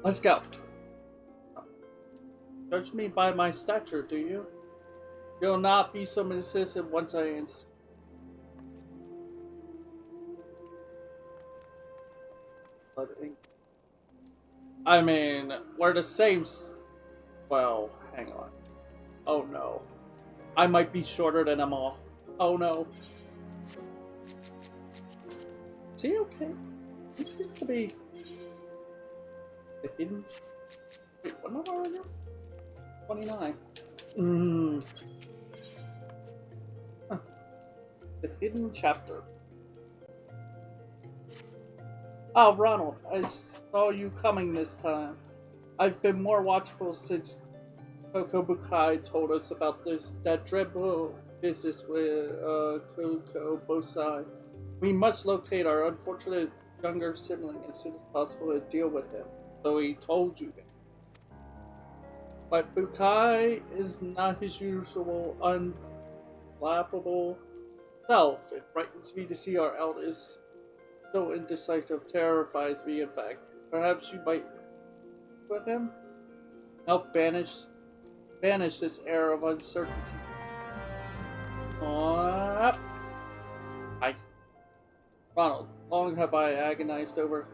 Let's go. Judge me by my stature, do you? You'll not be so insistent once I answer. I mean, we're the same. Well, hang on. Oh no. I might be shorter than them all. Oh no. Is he okay? He seems to be the hidden. Wait, what number are you? 29. Huh. The hidden chapter. Oh, Ronald, I saw you coming this time. I've been more watchful since Kokobukai told us about that dreadful business with Kokobosai. We must locate our unfortunate younger sibling as soon as possible and deal with him. So he told you that. But Bukai is not his usual unflappable self. It frightens me to see our eldest so indecisive, terrifies me in fact. Perhaps you might with him? Help banish this air of uncertainty. Hi. Ronald, long have I agonized over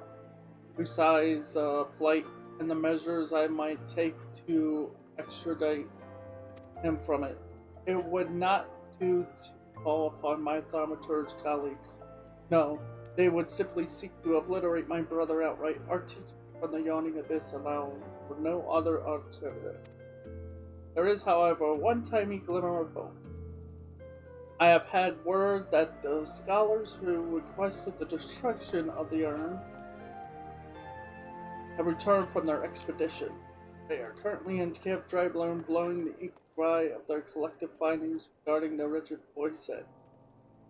Usai's plight and the measures I might take to extradite him from it. It would not do to call upon my thaumaturge colleagues. No, they would simply seek to obliterate my brother outright. Our teaching from the yawning abyss allow for no other alternative. There is, however, one tiny glimmer of hope. I have had word that the scholars who requested the destruction of the urn have returned from their expedition. They are currently in Camp Drybloom, blowing the ink dry of their collective findings regarding the rigid voice set.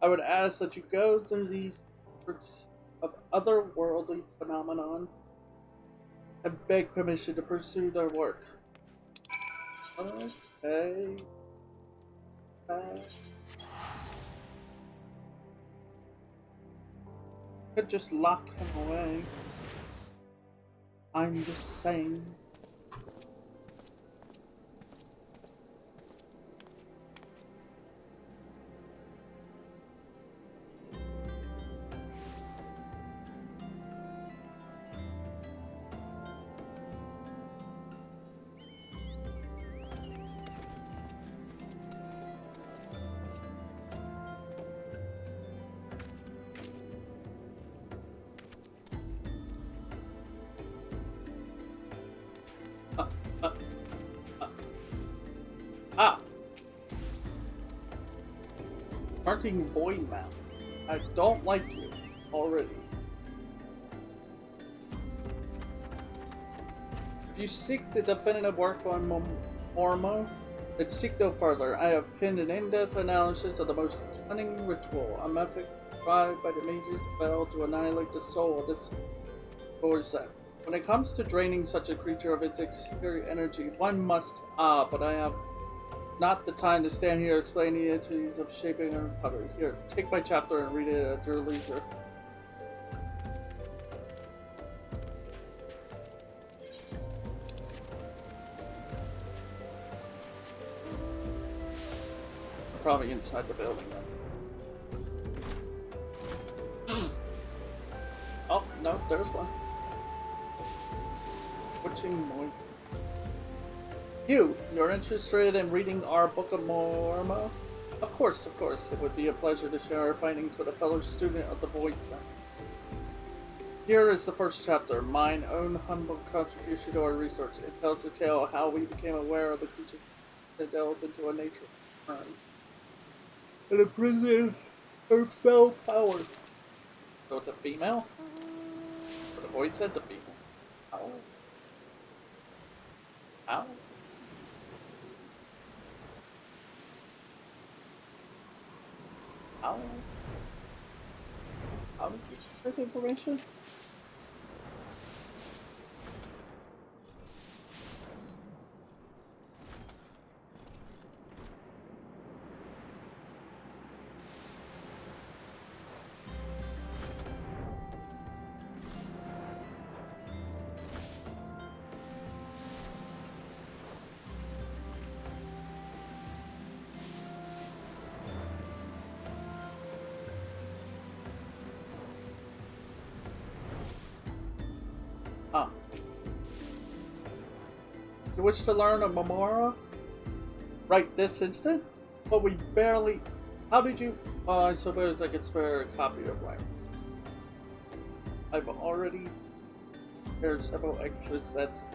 I would ask that you go through these sorts of otherworldly phenomenon and beg permission to pursue their work. Okay. Could just lock him away. I'm just saying. Marking void map. I don't like you already. If you seek the definitive work on Mormo, then seek no further. I have pinned an in-depth analysis of the most cunning ritual, a method tried by the mages spell to annihilate the soul of this void set. When it comes to draining such a creature of its exterior energy, one must but I have not the time to stand here explaining the entities of shaping and pottery. Here, take my chapter and read it at your leisure. Probably inside the building then. Oh, no, there's one. Twitching noise. You're interested in reading our Book of Mormo? Of course. It would be a pleasure to share our findings with a fellow student of the Void Center. Here is the first chapter, mine own humble contribution to our research. It tells the tale of how we became aware of the creature that delved into a nature turn. And a prison of fell power. So it's a female? Or the Void Set's a female. How? How? How did you get this information? You wish to learn a Memora? Right this instant? But we barely... How did you... I suppose I could spare a copy of mine. I've already prepared several extra sets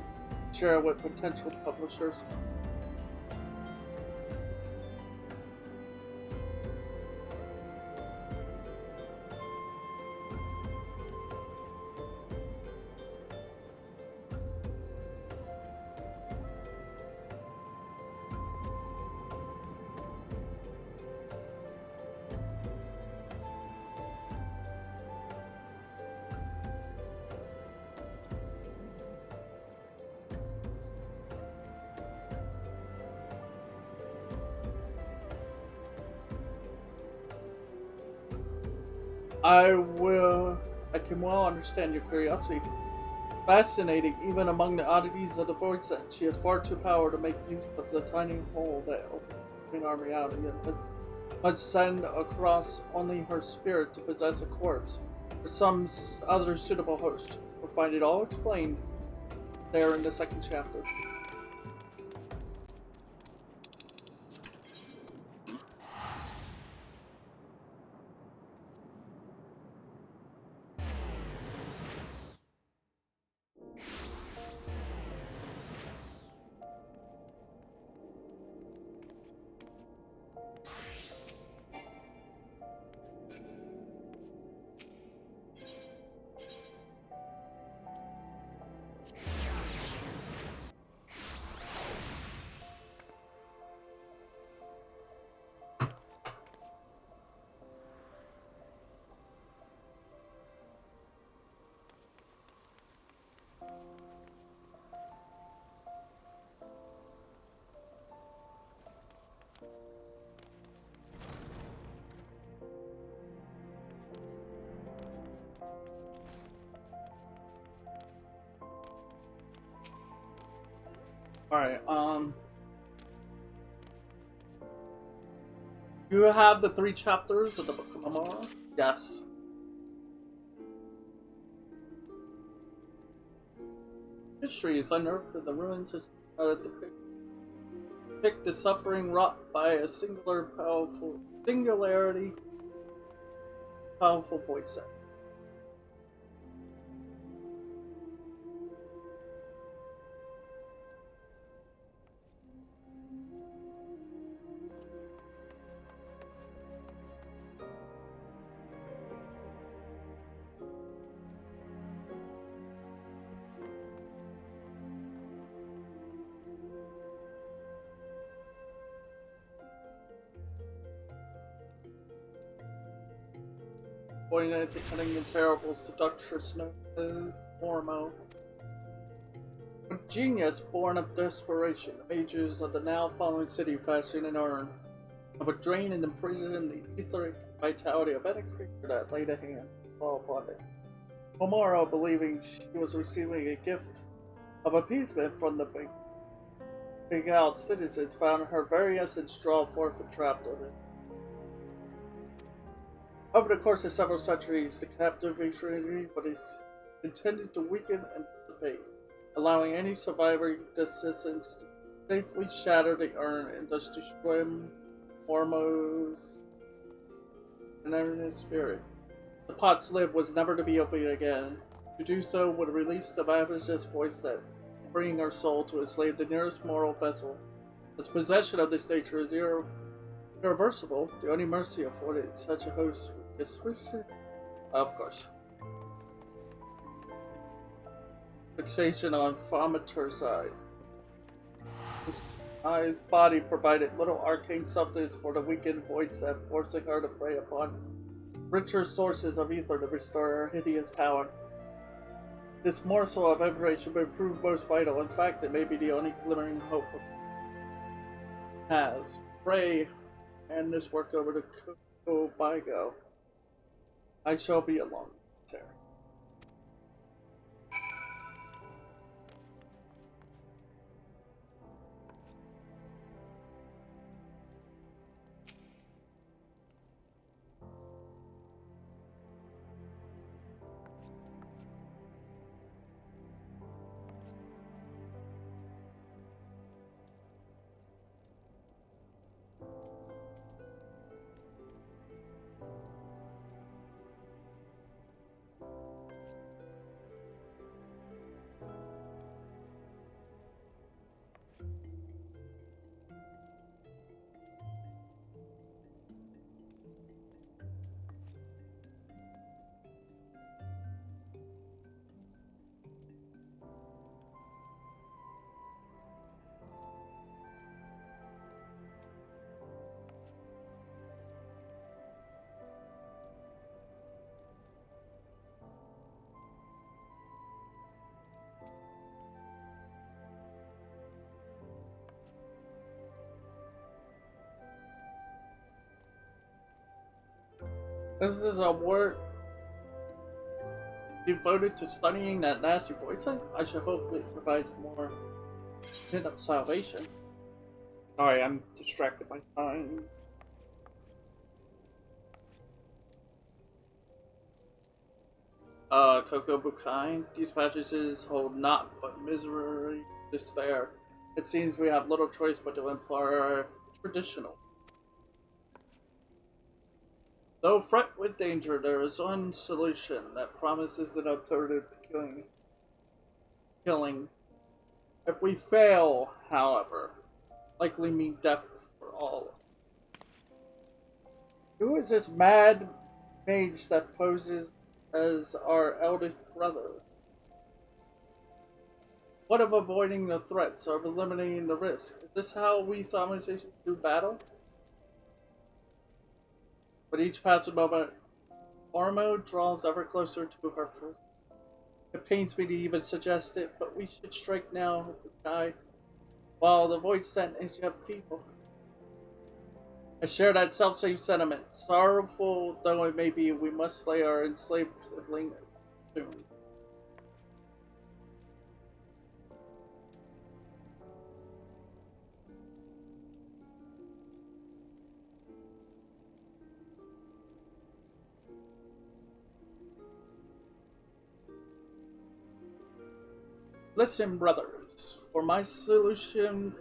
to share with potential publishers. I can well understand your curiosity. Fascinating, even among the oddities of the void set, she has far too power to make use of the tiny hole that opens our reality and must send across only her spirit to possess a corpse or some other suitable host. We'll find it all explained there in the second chapter. Alright, you have the 3 chapters of the Book of Memora? Yes. History is unearthed in the ruins as depict the suffering wrought by a powerful void set. Pointing at the cunning and terrible seductress known as Mormo. A genius born of desperation, the mages of the now fallen city fashion an urn of a drain and imprison the etheric vitality of any creature that laid a hand fall upon it. Momoro, believing she was receiving a gift of appeasement from the big out citizens, found her very essence drawn forth and trapped in it. Over the course of several centuries, the captivation is intended to weaken and dissipate, allowing any survivor descendants to safely shatter the urn and thus destroy Mormo's inherent spirit. The pot's lid was never to be opened again. To do so would release the ravenous voice that, freeing our soul to enslave the nearest mortal vessel. Its possession of this nature is irreversible. The only mercy afforded such a host is twisted. Of course. Fixation on Fometer's side. His body provided little arcane substance for the weakened void set, forcing her to prey upon richer sources of ether to restore her hideous power. This morsel of information may prove most vital. In fact, it may be the only glimmering hope has. Pray, hand this work over to Kobago. I shall be along, Sarah. This is a word devoted to studying that nasty voice. I should hope it provides more hint of salvation. Sorry, I'm distracted by time. Coco Bukai. These passages hold naught but misery, despair. It seems we have little choice but to employ our traditional. Though fraught with danger, there is one solution that promises an alternative to killing. If we fail, however, likely mean death for all. Who is this mad mage that poses as our eldest brother? What of avoiding the threats or eliminating the risk? Is this how we Thaumaturgs do battle? But each passing moment, Ormo draws ever closer to her prison. It pains me to even suggest it, but we should strike now, die, while the void scent is yet feeble. I share that self-same sentiment. Sorrowful though it may be, we must slay our enslaved sibling soon. Listen, brothers, for my solution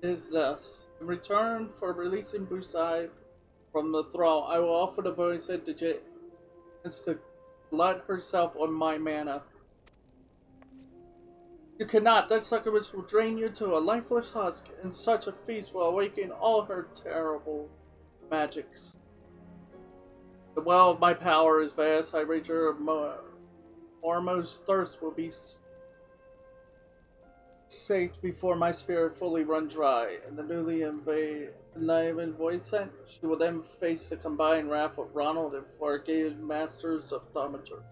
is this. In return for releasing Busai from the thrall, I will offer the voice head to Jace to glut herself on my mana. You cannot, that succubus will drain you to a lifeless husk, and such a feast will awaken all her terrible magics. The well of my power is vast, I wager Ormo's thirst will be sate before my spirit fully run dry, and the newly enlivened void scent, she will then face the combined wrath of Ronald and Fargate masters of Thaumaturg.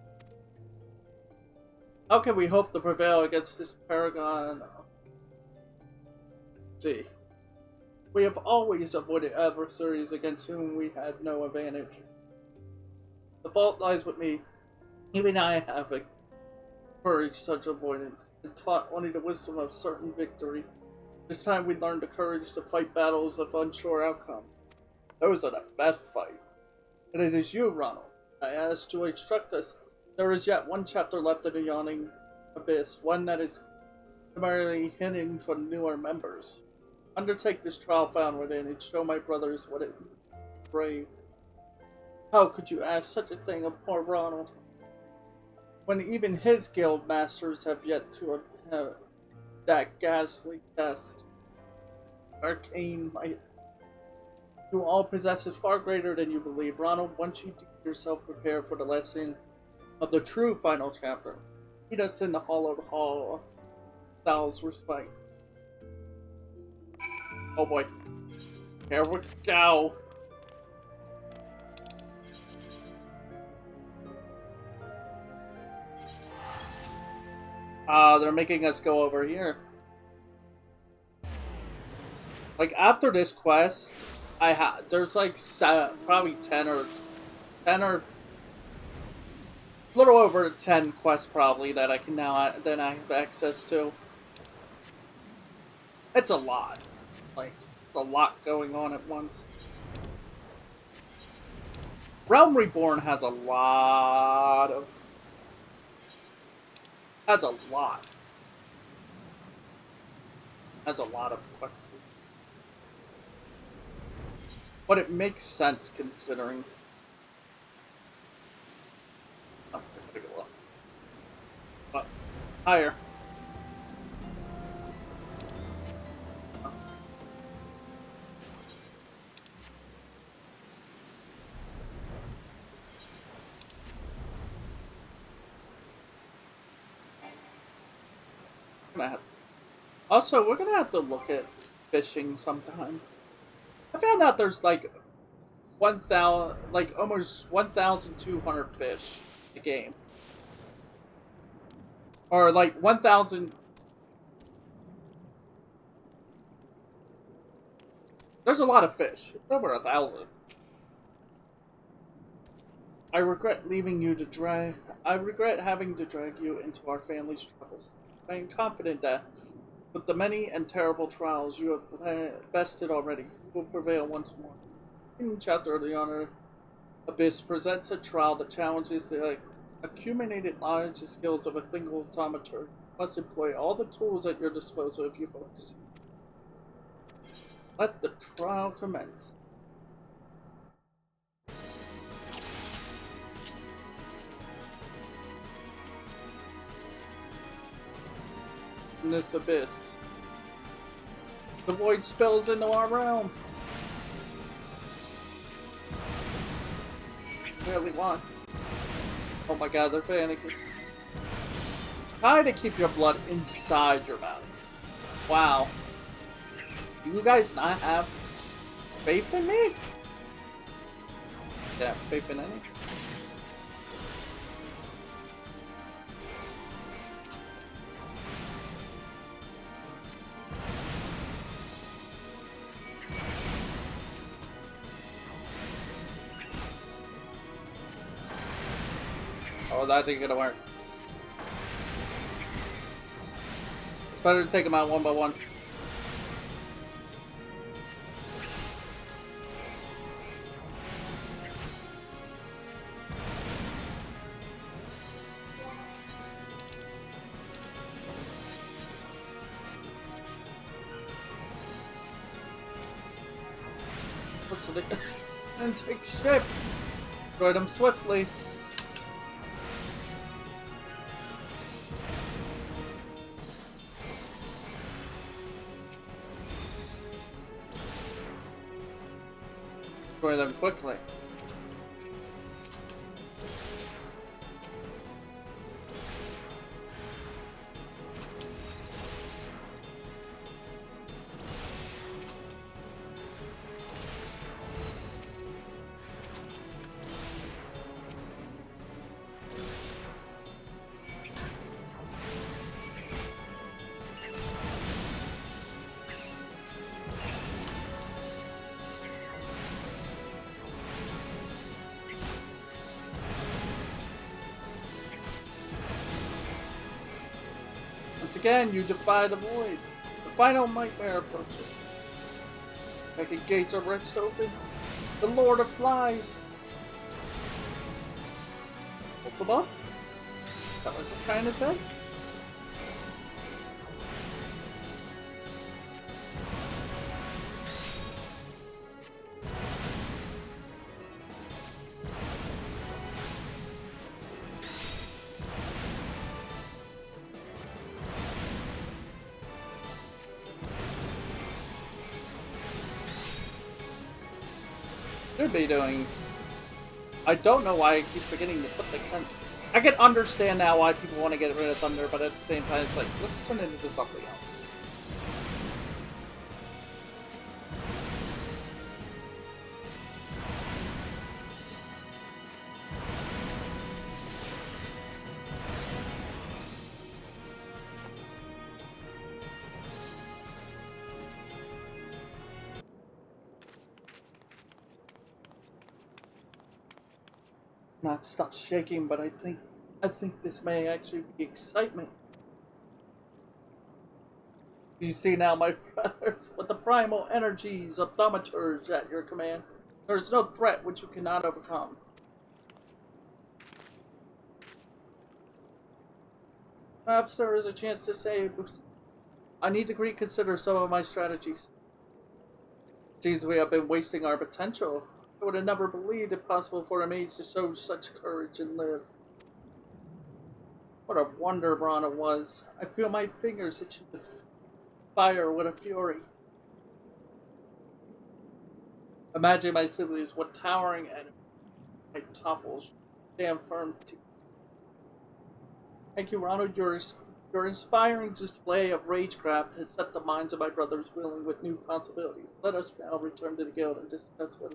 How can we hope to prevail against this paragon? See, we have always avoided adversaries against whom we had no advantage. The fault lies with me. Even I have encouraged such avoidance, and taught only the wisdom of certain victory. This time we learned the courage to fight battles of unsure outcome. Those are the best fights. And it is you, Ronald, I ask to instruct us. There is yet one chapter left in the yawning abyss, one that is primarily hidden from newer members. Undertake this trial found within, and show my brothers what it is brave. How could you ask such a thing of poor Ronald, when even his guild masters have yet to have that ghastly test? Arcane might who all possesses far greater than you believe. Ronald, once you deem yourself prepared for the lesson of the true final chapter, meet us in the hollowed hall of Thal's respite. Oh boy. Here we go. They're making us go over here. Like, after this quest, there's like probably 10 or a little over 10 quests probably that I can now that I have access to. It's a lot. Like, a lot going on at once. Realm Reborn has a lot of... That's a lot. That's a lot of quests. But it makes sense considering... Oh, I gotta go up. But, higher. Also, we're gonna have to look at fishing sometime. I found out there's like 1,000, like almost 1,200 fish in the game, or like 1,000. There's a lot of fish. It's over 1,000. I regret leaving you to drag. I regret having to drag you into our family's troubles. I am confident that, with the many and terrible trials you have bested already, you will prevail once more. In chapter of the Honor Abyss presents a trial that challenges the accumulated knowledge and skills of a single automaton. You must employ all the tools at your disposal if you hope to see. Let the trial commence. In this abyss, the void spills into our realm. Barely one. Oh my god, they're panicking. Try to keep your blood inside your body. Wow. Do you guys not have faith in me? Yeah, faith in any? Oh, that ain't gonna work. It's better to take them out one by one. What's the and take ship. Destroy them swiftly. Destroy them quickly. Once again, you defy the void. The final nightmare approaches. Making gates are wrenched open. The Lord of Flies. What's above? Is that what you're trying to say? Should be doing. I don't know why I keep forgetting to put the cunt. I can understand now why people want to get rid of Thunder, but at the same time, it's like, let's turn it into something else. Not stop shaking, but I think this may actually be excitement. You see now, my brothers, with the primal energies of thaumaturge at your command, there is no threat which you cannot overcome. Perhaps there is a chance to save. I need to reconsider some of my strategies. Seems we have been wasting our potential. I would have never believed it possible for a mage to show such courage and live. What a wonder Rana was. I feel my fingers itching to fire with a fury. Imagine my siblings, what towering enemy my topples. Stand firm. Thank you, Ronald. Your inspiring display of ragecraft has set the minds of my brothers willing with new possibilities. Let us now return to the guild and discuss what.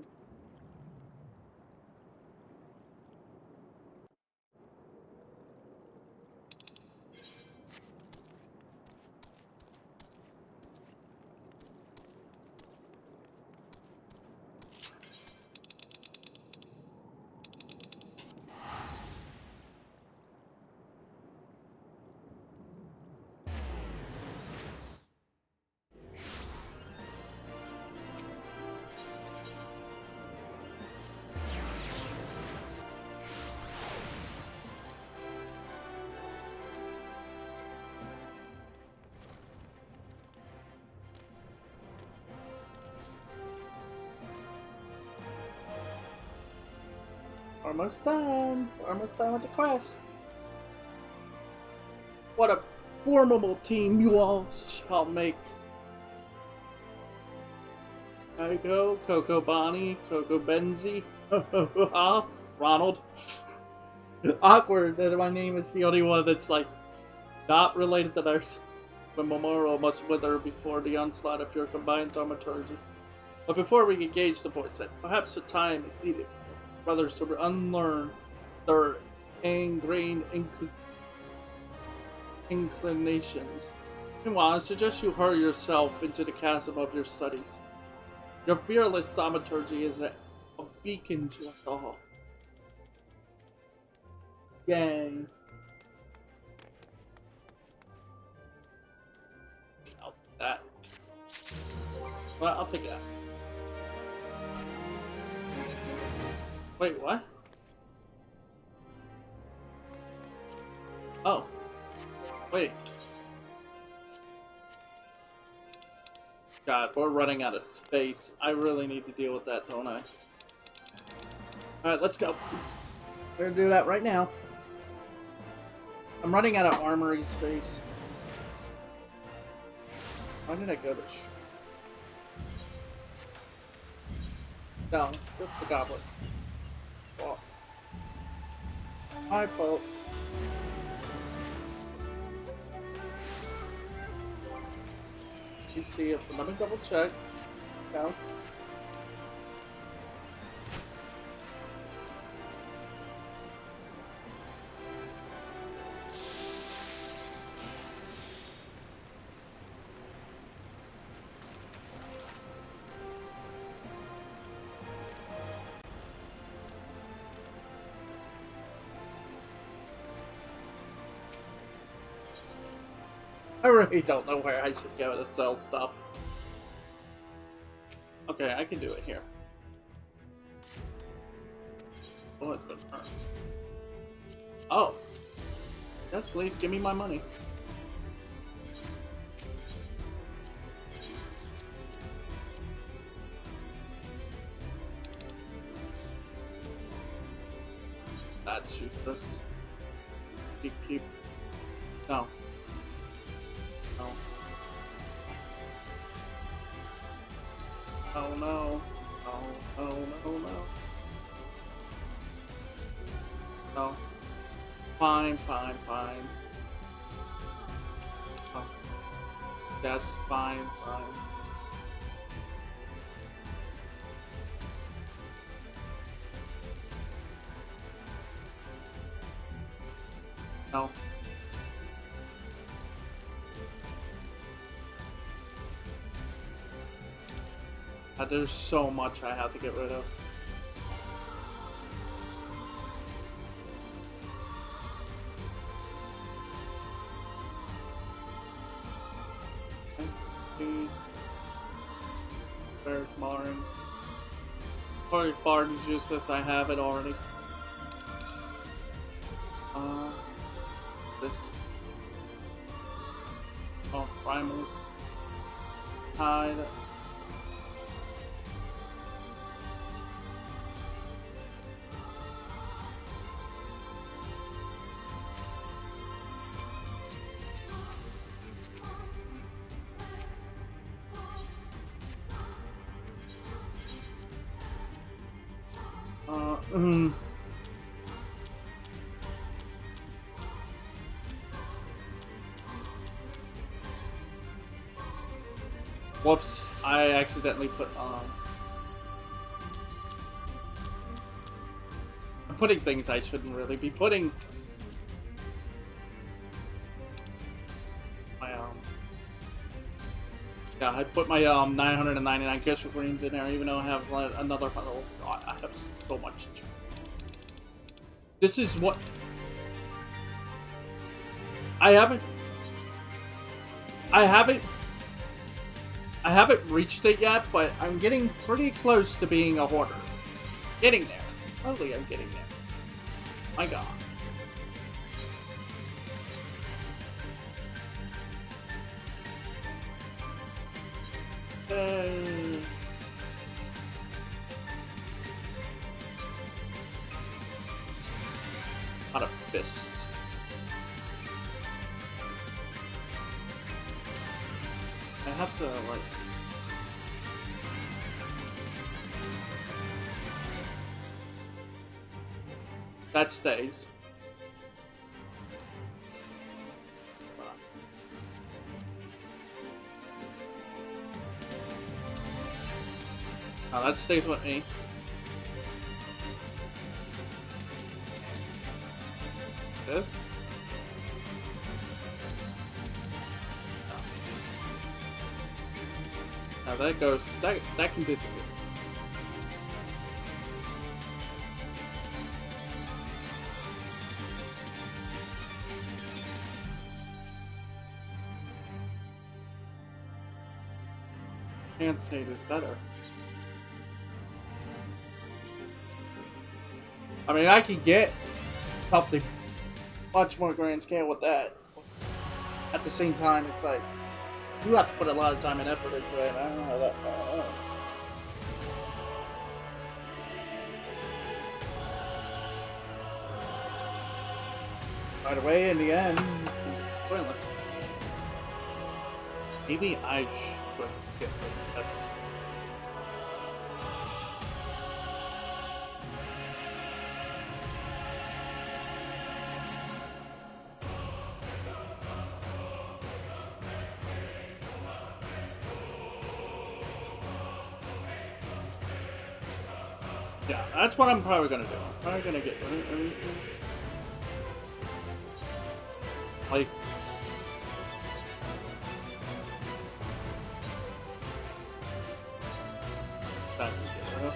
Almost done. Almost done with the quest. What a formidable team you all shall make. There you go, Coco Bonnie, Coco Benzie, Ronald. Awkward that my name is the only one that's like not related to theirs. The memorial must wither before the onslaught of your combined thaumaturgy. But before we engage the void set, perhaps the time is needed for brothers to unlearn their ingrained inclinations. Meanwhile, I suggest you hurl yourself into the chasm of your studies. Your fearless thaumaturgy is a beacon to us all. Yay. I'll take that. Well, I'll take that. Wait, what? Oh. Wait. God, we're running out of space. I really need to deal with that, don't I? Alright, let's go. We're gonna do that right now. I'm running out of armory space. Why did I go to down with the goblet? Oh. My fault. You see it. Let me double check. Down. I really don't know where I should go to sell stuff. Okay, I can do it here. Oh, it's been burned. Oh. Yes, please, give me my money. That shoots us. Keep. No. No. Oh no. Oh, no, no, no. No. Fine. Oh. Yes, fine. No. There's so much I have to get rid of. There's Marin. Probably Barton's useless, I have it already. This. Oh, primals. Hide. Whoops, I accidentally put I'm putting things I shouldn't really be putting. My yeah, I put my 999 Gesture Greens in there, even though I have another 100. God, I have so much. This is what I haven't reached it yet, but I'm getting pretty close to being a hoarder. Getting there. Slowly I'm getting there. My god. Fist. I have to, like... That stays. Oh, that stays with me. This? Now that goes, that can disappear. Hand state is better. I mean, I can get something much more grand scale with that. At the same time, it's like, you have to put a lot of time and effort into it. I don't know how that. By the way, in the end, maybe I should get this. Yeah, that's what I'm probably gonna do. I'm probably gonna get everything. Like, that can get rid of.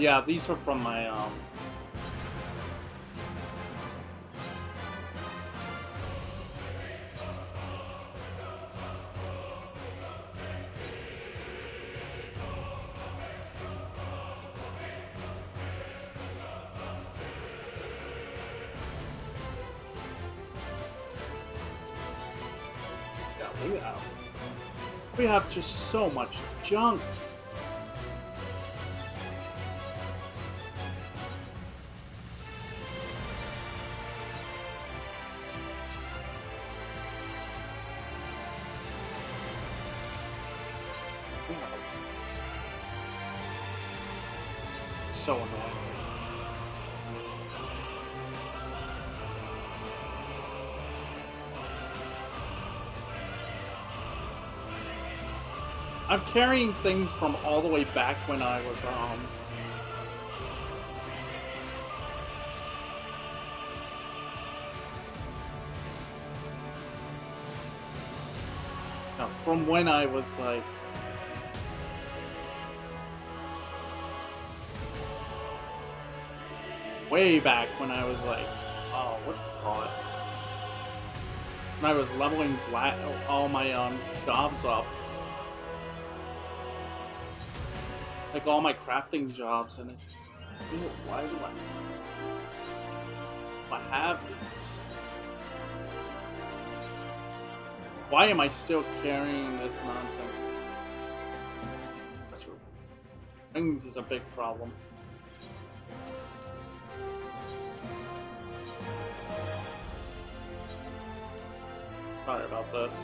Yeah, these are from my, yeah, we have just so much junk. So annoying. I'm carrying things from all the way back when I was, no, from when I was, like, way back when I was like, oh, what do you call it? When I was leveling all my jobs up. Like all my crafting jobs, and it's, why do I have these? Why am I still carrying this nonsense? Rings is a big problem. Sorry about this.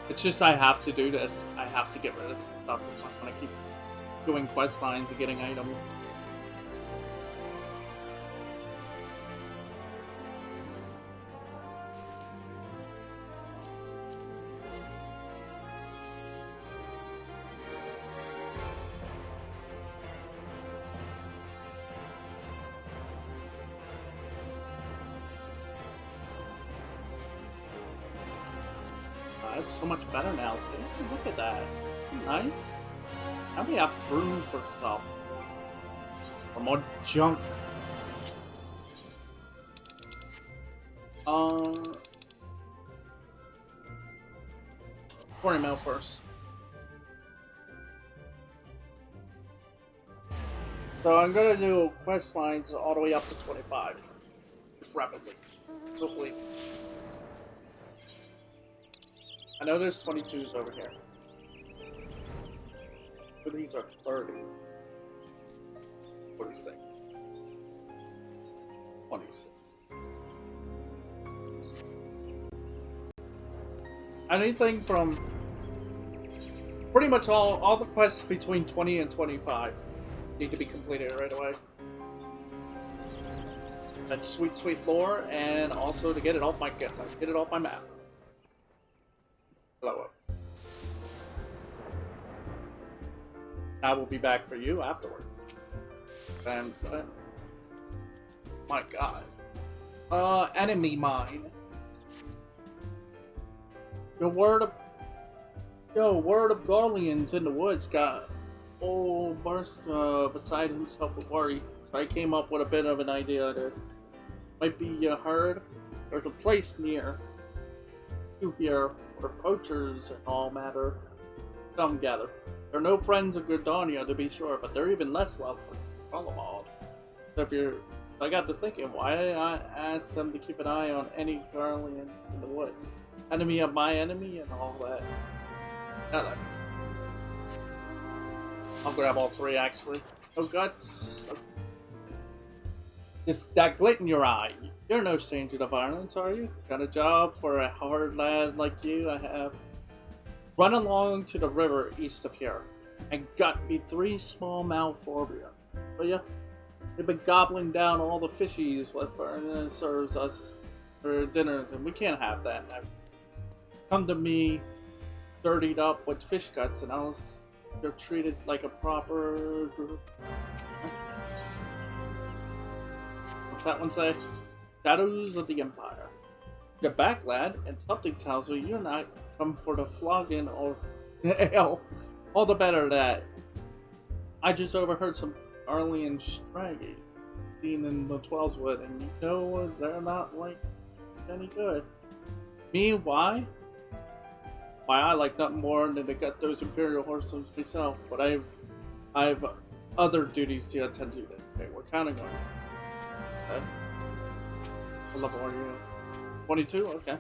It's just I have to do this. I have to get rid of stuff. I'm gonna keep doing quest lines and getting items. It's so much better now. See? Look at that. Nice. Now we have room for stuff. For more junk. 40 mil first. So I'm gonna do quest lines all the way up to 25. Rapidly. Hopefully. I know there's 22s over here. But these are 30. 46. 26. Anything from pretty much all the quests between 20 and 25 need to be completed right away. That's sweet lore, and also to get it off my map. Blow up. I will be back for you afterward. And my God. Enemy mine. Word of Garleans in the woods got old Barska beside himself with worry. So I came up with a bit of an idea that might be heard. There's a place near you here where poachers and all matter come gather. They're no friends of Gridania to be sure, but they're even less loved for Lalafell. So I got to thinking, why I asked them to keep an eye on any Garlean in the woods. Enemy of my enemy and all that. Now that makes sense. I'll grab all three actually. No guts. That glint in your eye. You're no stranger to violence, are you? Got a job for a hard lad like you, I have. Run along to the river east of here and got me 3 small malforbia. Will ya? They've been gobbling down all the fishies what Vernon serves us for dinners, and we can't have that. Come to me dirtied up with fish guts, and you're treated like a proper group. What's that one say? Shadows of the Empire. You're back, lad, and something tells me you're not come for the flogging or ale. All the better that I just overheard some Arlean Straggy seen in the Twellswood, and you know they're not like any good. Me, why? Why, I like nothing more than to get those Imperial horses myself, but I've other duties to attend to today. We're kind of going. Okay. What level are you? 22? Okay.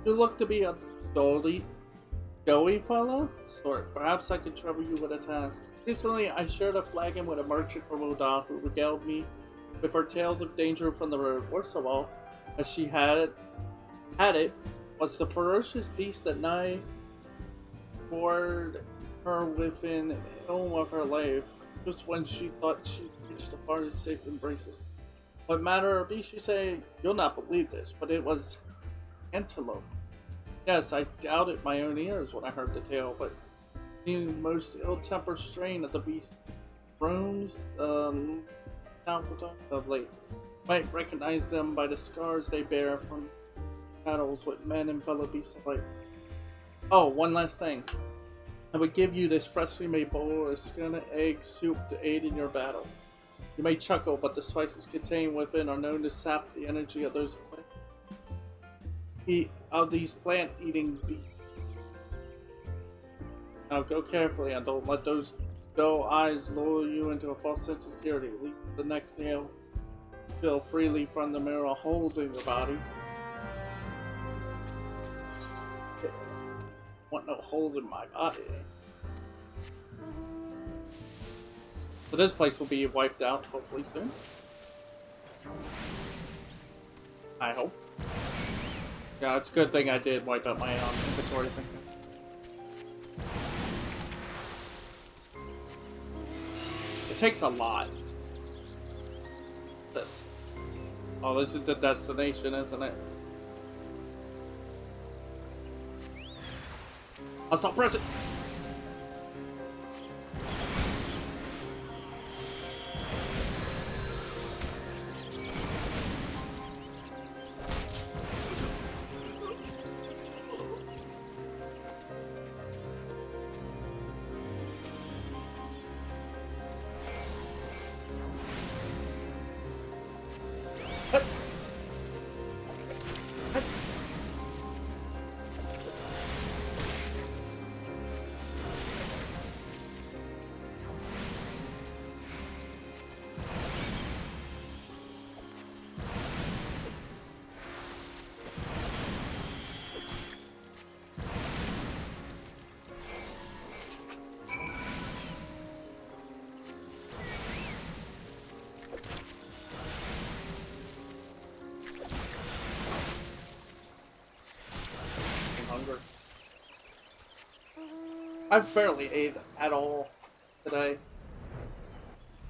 You look to be a doughy fellow? Sort. Perhaps I could trouble you with a task. Recently, I shared a flagon with a merchant from Oda who regaled me with her tales of danger from the road. Worst of all, as she had it, was the ferocious beast that nigh toward her within an ilm of her life, just when she thought she'd reached the farthest safe embraces. What matter of beast, you say? You'll not believe this, but it was antelope. Yes, I doubted my own ears when I heard the tale, but the most ill-tempered strain of the beast roams down of late. Might recognize them by the scars they bear from battles with men and fellow beasts alike. Oh, one last thing. I would give you this freshly made bowl of skin and egg soup to aid in your battle. You may chuckle, but the spices contained within are known to sap the energy of these plant-eating beasts. Now go carefully and don't let those dull eyes lure you into a false sense of security. Leave the next nail. Fill freely from the mineral holes in your body. Want no holes in my body. So this place will be wiped out hopefully soon. I hope. Yeah, it's a good thing I did wipe out my inventory thing. It takes a lot. This. Oh, this is a destination, isn't it? I'll stop pressing. I've barely ate at all today.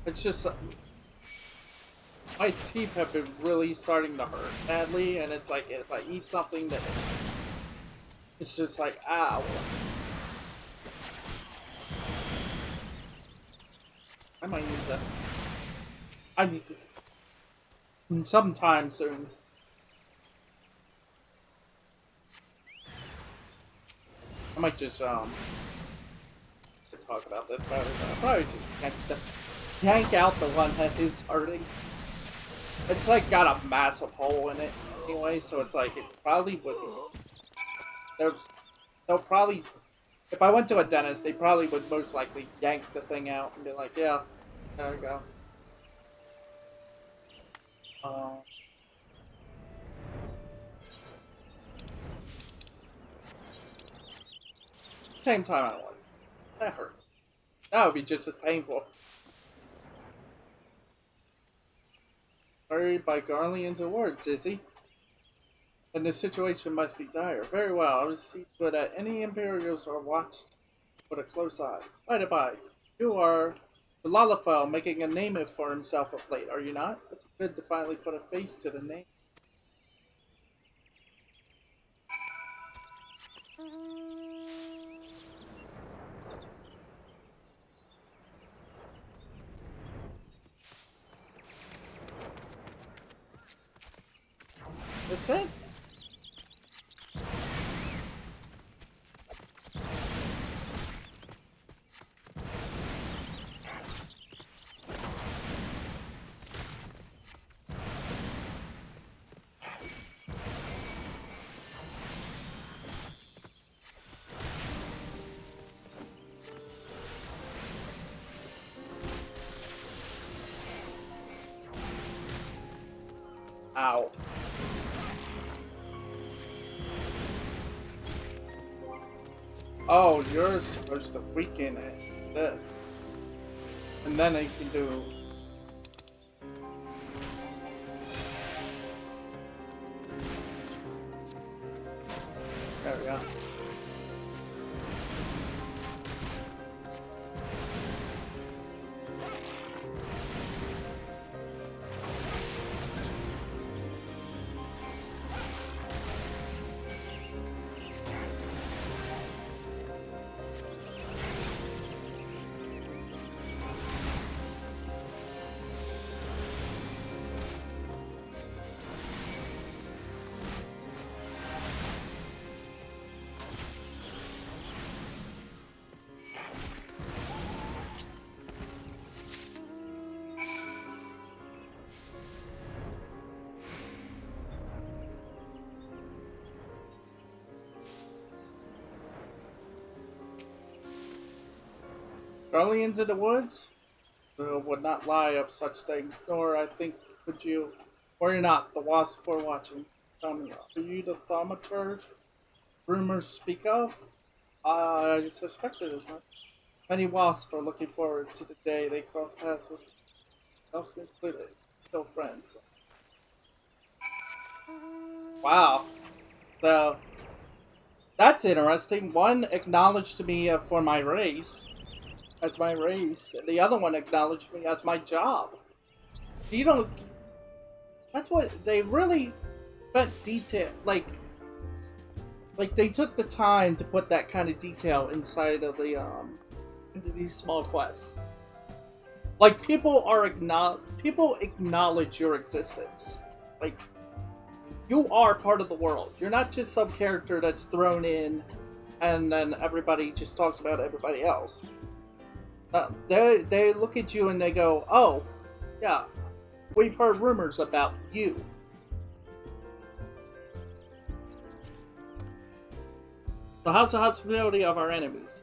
It's just my teeth have been really starting to hurt badly, and it's like if I eat something that it's just like ow. I might need that. I need to sometime soon. I might just talk about this, but I'll probably just yank out the one that is hurting. It's like got a massive hole in it anyway, so it's like it probably would. They'll probably, if I went to a dentist, they probably would most likely yank the thing out and be like, yeah, there we go. Same time I don't like it. That hurts. That would be just as painful. Buried by Garlean's awards, is he? And the situation must be dire. Very well, I will see to that any Imperials are watched with a close eye. By the by, you are the Lalafell making a name for himself of late, are you not? It's good to finally put a face to the name. That's it? Ow. Oh, you're supposed to weaken it. This. And then I can do... There we go. Guardians of the Woods? Would not lie of such things, nor I think would you. Or you're not, the wasp are watching. Tell me, are you the thaumaturge rumors speak of? I suspected as much. Many wasps are looking forward to the day they cross paths with self-included, still friends. Wow. So, that's interesting. One acknowledged me for my race. As my race, and the other one acknowledged me as my job. You don't. That's what they really spent detail. Like they took the time to put that kind of detail inside of the into these small quests. Like people acknowledge your existence. Like you are part of the world. You're not just some character that's thrown in, and then everybody just talks about everybody else. They look at you and they go, oh, yeah, we've heard rumors about you. So how's the hospitality of our enemies?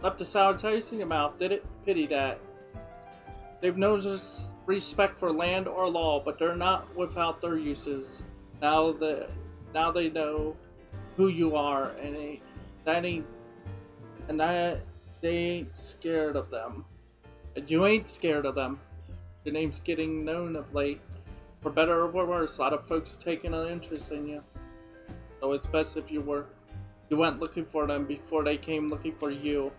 Left a sour taste in your mouth, did it? Pity that. They've no respect for land or law, but they're not without their uses. Now they know who you are, and they ain't scared of them. And you ain't scared of them. Your name's getting known of late. For better or for worse, a lot of folks taking an interest in you. So it's best if you went looking for them before they came looking for you.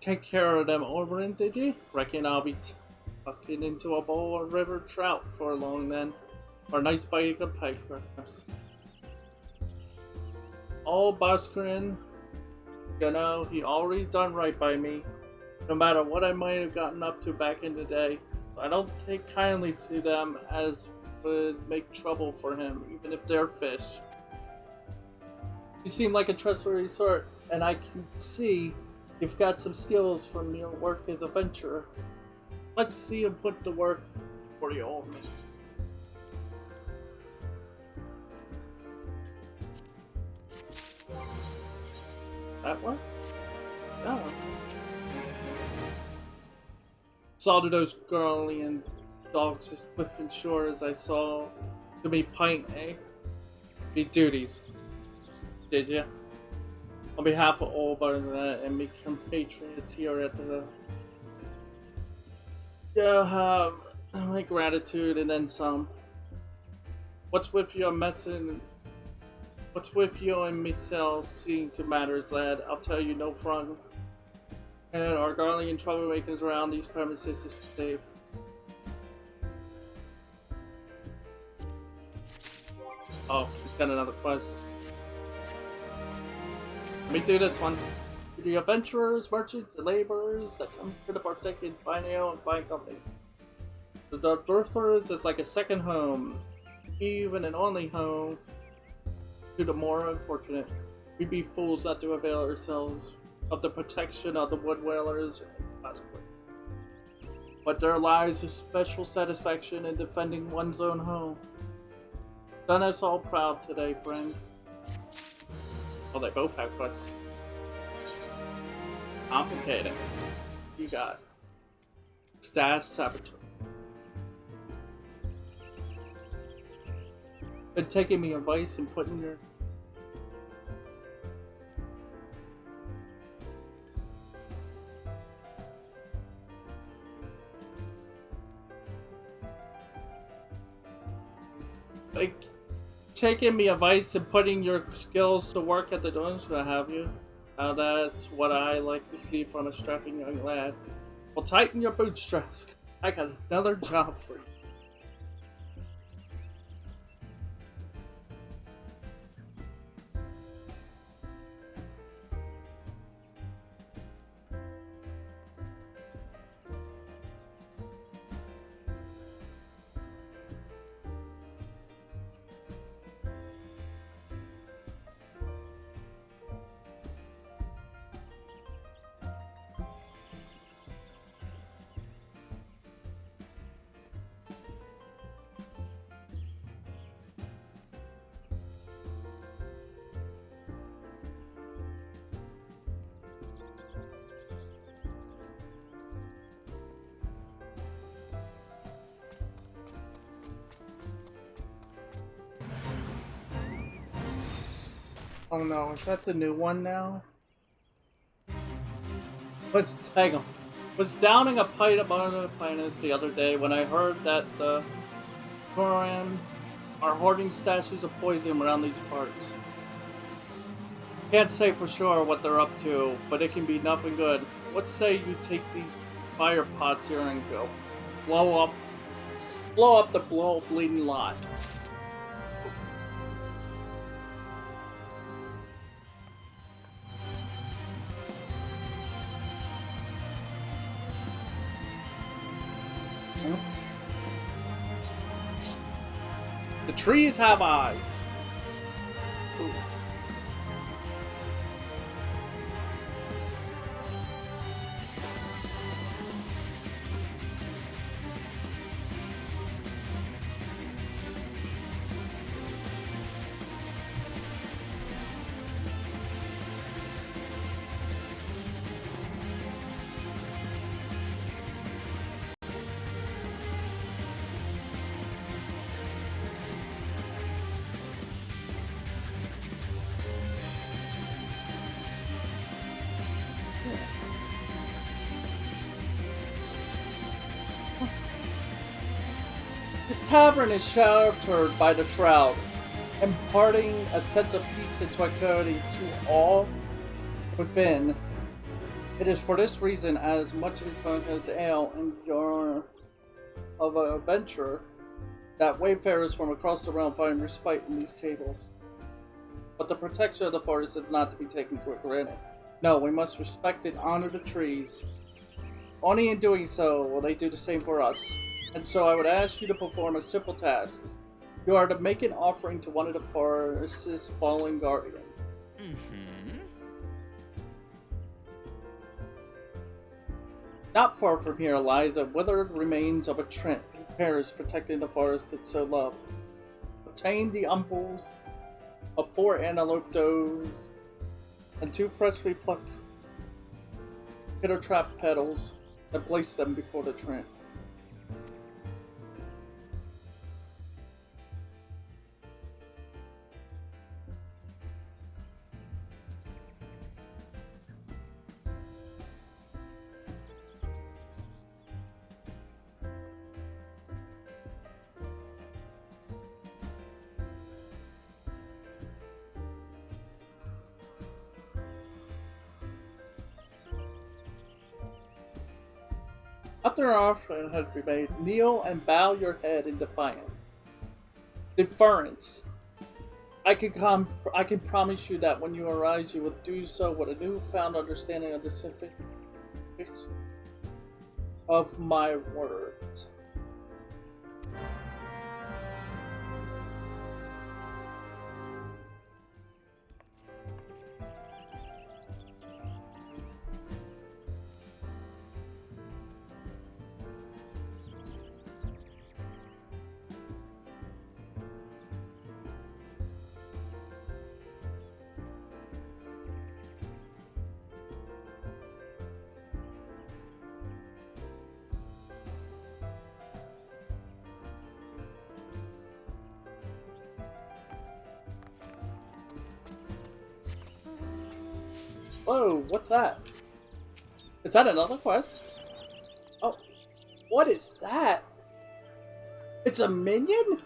take care of them Oberon, did you? Reckon I'll be tucking into a bowl of river trout for long then. Or a nice bite of pike, perhaps. Oh, Boskrin, you know, he always done right by me. No matter what I might have gotten up to back in the day. I don't take kindly to them as would make trouble for him, even if they're fish. You seem like a trustworthy sort, and I can see you've got some skills from your work as a venturer. Let's see him put to work for you, old man. That one? That one. Saw to those girly and dogs as swift and sure as I saw to me pint, eh? Be duties. Did ya? On behalf of all Barnet and me compatriots here at the... You have my gratitude and then some. What's with your messing? What's with you and myself seeing to matters, lad? I'll tell you no front. And our Garlian troublemakers around these premises is safe. Oh, he's got another quest. Let me do this one. To the adventurers, merchants, and laborers that come here to partake in fine ale and fine company. The Dorthers is like a second home, even an only home to the more unfortunate. We'd be fools not to avail ourselves of the protection of the wood whalers. But there lies a special satisfaction in defending one's own home. Done us all proud today, friend. Well, they both have quests. Complicated. You got Stash Saboteur. Been taking me advice and putting your taking me advice and putting your skills to work at the dungeon, have you? Now that's what I like to see from a strapping young lad. Well, tighten your bootstraps. I got another job for you. Oh no, is that the new one now? Hang on. Was downing a pint of other planets the other day when I heard that the Koran are hoarding stashes of poison around these parts. Can't say for sure what they're up to, but it can be nothing good. What say you take these fire pots here and go blow up the bleeding lot. The trees have eyes. Ooh. This tavern is sheltered by the shroud, imparting a sense of peace and tranquility to all within. It is for this reason, as much as fun as ale and your of an adventurer, that wayfarers from across the realm find respite in these tables. But the protection of the forest is not to be taken for granted. No, we must respect and honor the trees. Only in doing so will they do the same for us. And so I would ask you to perform a simple task. You are to make an offering to one of the forest's fallen guardians. Not far from here lies a withered remains of a trent who perished protecting the forest it so loved. Obtain the umbels of 4 antelope does and 2 freshly plucked hitter trap petals and place them before the trent. After an offering has been made, kneel and bow your head in deference. I can promise you that when you arise, you will do so with a newfound understanding of the significance of my words. Whoa, what's that? Is that another quest? Oh, what is that? It's a minion?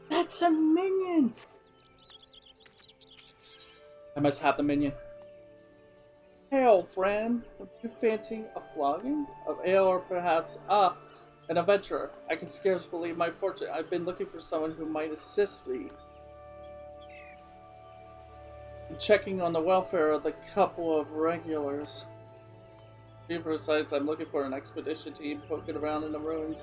That's a minion! I must have the minion. Hey, old friend, would you fancy a flogging of ale or perhaps, an adventurer? I can scarce believe my fortune. I've been looking for someone who might assist me. Checking on the welfare of the couple of regulars. To be precise, I'm looking for an expedition team poking around in the ruins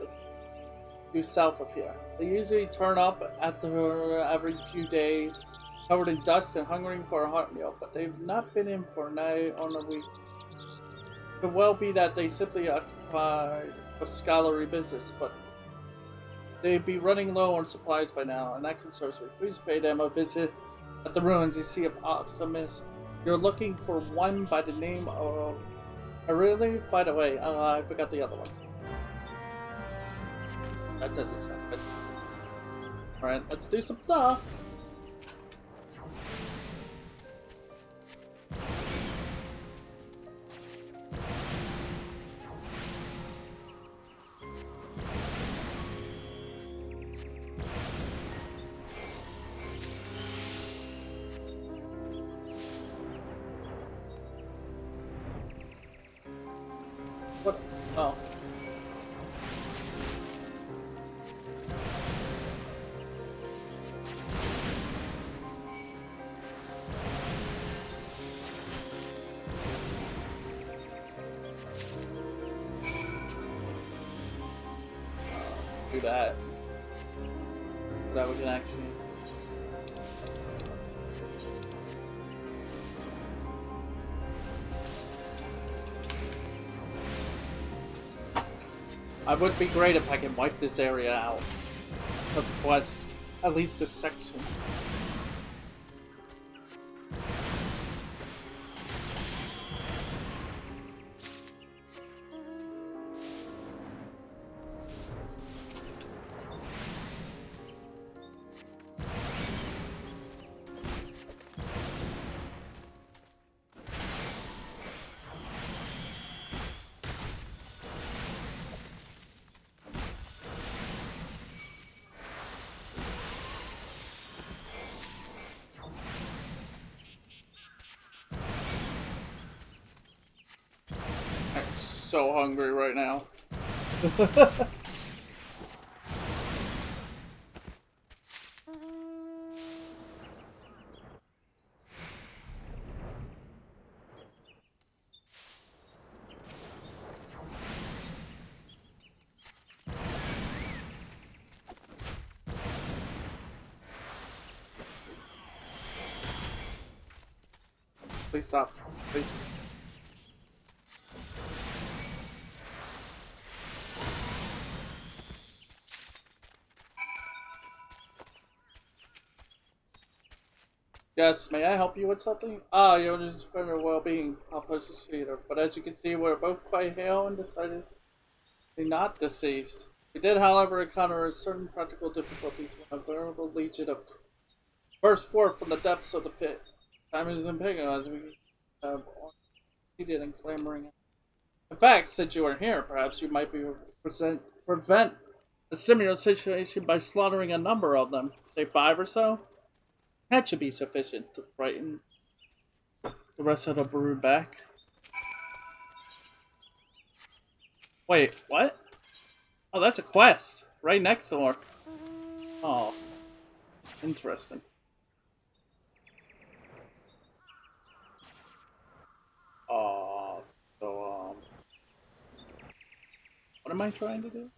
due south of here. They usually turn up at every few days, covered in dust and hungering for a hot meal, but they've not been in for nigh on a week. It could well be that they simply occupied with scholarly business, but they'd be running low on supplies by now, and that concerns me. Please pay them a visit at the ruins you see of Optimus. You're looking for one by the name of... really? By the way, I forgot the other ones. That doesn't sound good. Alright, let's do some stuff. What? Oh. Do that. That we can actually... It would be great if I could wipe this area out of the quest, at least this section. so hungry right now. Please stop. Please. Yes, may I help you with something? Ah, you're just for your well-being. I'll push the speeder. But as you can see, we're both quite hale and decidedly not deceased. We did, however, encounter certain practical difficulties when a veritable legion of burst forth from the depths of the pit. Time is impinging as we have succeeded in clamoring. In fact, since you are here, perhaps you might be prevent a similar situation by slaughtering a number of them, say 5 or so. That should be sufficient to frighten the rest of the brood back. Wait, what? Oh, that's a quest right next door. Oh, interesting. Oh, so what am I trying to do?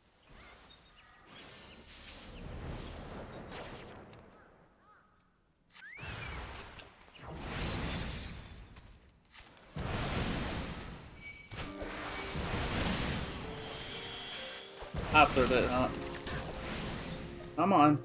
After that, huh? Come on.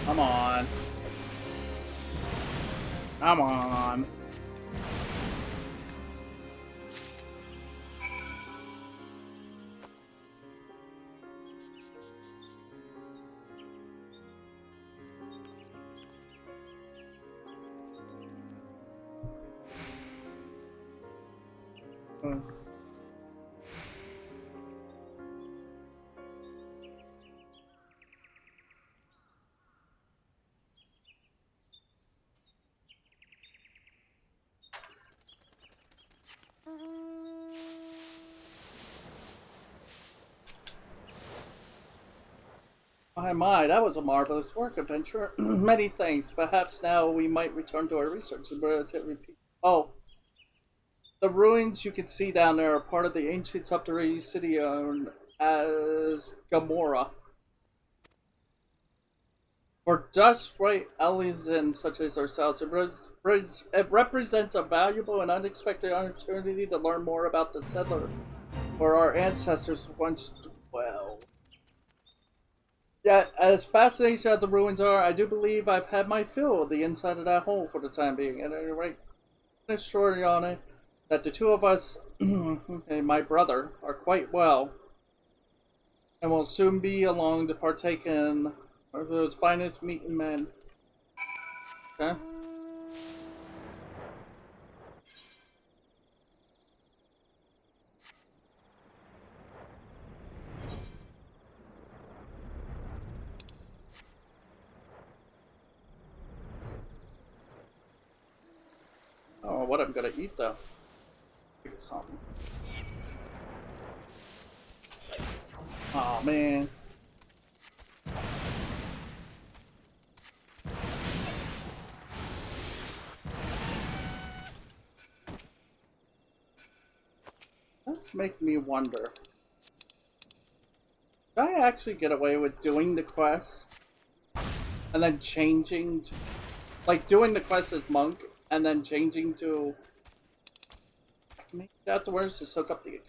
Come on. Come on. My, that was a marvelous work, adventurer. Many thanks. Perhaps now we might return to our research and repeat. Oh, the ruins you can see down there are part of the ancient subterranean city known as Gamora. For desperate aliens such as ourselves, it represents a valuable and unexpected opportunity to learn more about the settler where our ancestors once dwelled. Yet, as fascinating as the ruins are, I do believe I've had my fill of the inside of that hole for the time being. At any rate, I can assure you on it that the two of us and my brother are quite well and will soon be along to partake in those finest meat and men. Okay? Oh, what I'm gonna eat though. Give it something. Oh man. Let's make me wonder. Did I actually get away with doing the quest and then changing to, like doing the quest as monk and then changing to maybe that's the worst to soak up the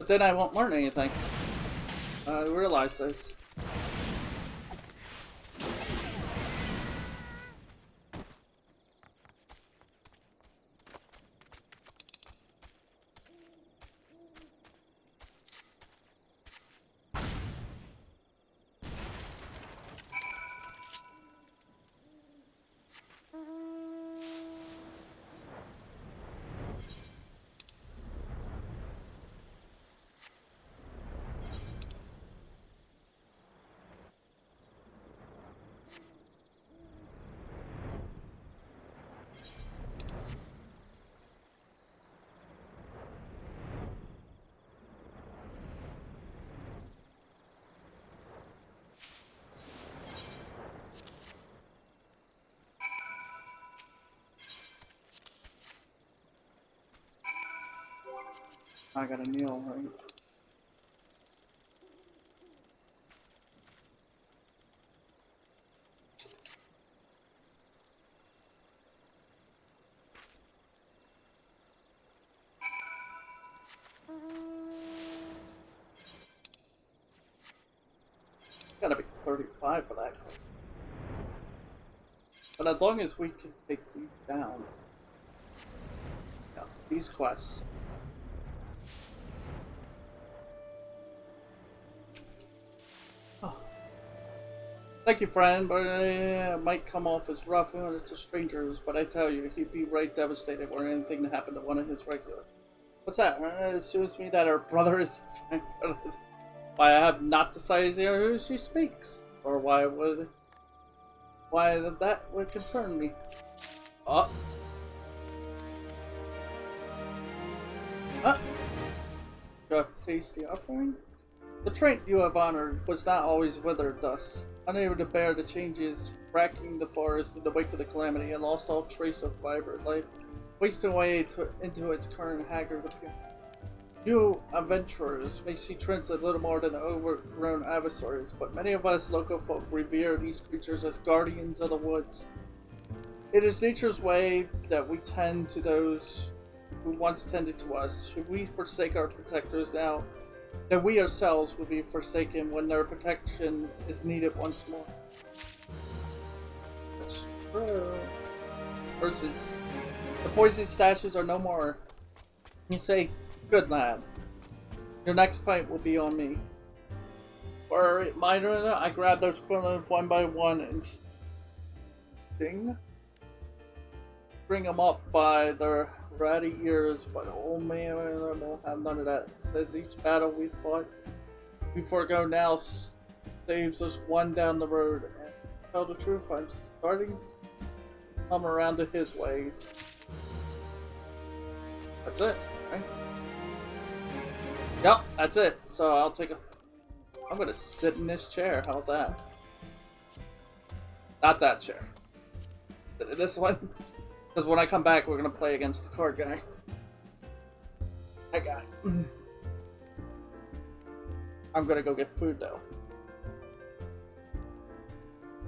But then I won't learn anything. I realize this. I gotta kneel, right? Gotta be 35 for that. But as long as we can take these down. Yeah, these quests. Oh. Thank you, friend, but it might come off as rough when it's a stranger's, but I tell you, he'd be right devastated were anything to happen to one of his regulars. What's that? It assumes me that her brother is... Why I have not decided who she speaks, or why that would concern me. Oh. Ah. Got a tasty offering? The trait you have honored was not always withered thus. Unable to bear the changes racking the forest in the wake of the calamity, and lost all trace of vibrant life, wasting away into its current haggard appearance. You adventurers may see trends a little more than overgrown adversaries, but many of us local folk revere these creatures as guardians of the woods. It is nature's way that we tend to those who once tended to us. Should we forsake our protectors now, then we ourselves will be forsaken when their protection is needed once more. That's true. Versus, the poison statues are no more. You say, good lad. Your next fight will be on me. For minor, I grab those criminals one by one and bring them up by their ratty ears. But oh man, I won't have none of that. It says each battle we fought, we forego now saves us one down the road. And to tell the truth, I'm starting to come around to his ways. That's it, right? Yep, that's it. So I'm gonna sit in this chair. How about that? Not that chair. This one. Because when I come back, we're gonna play against the card guy. That guy. I'm gonna go get food though.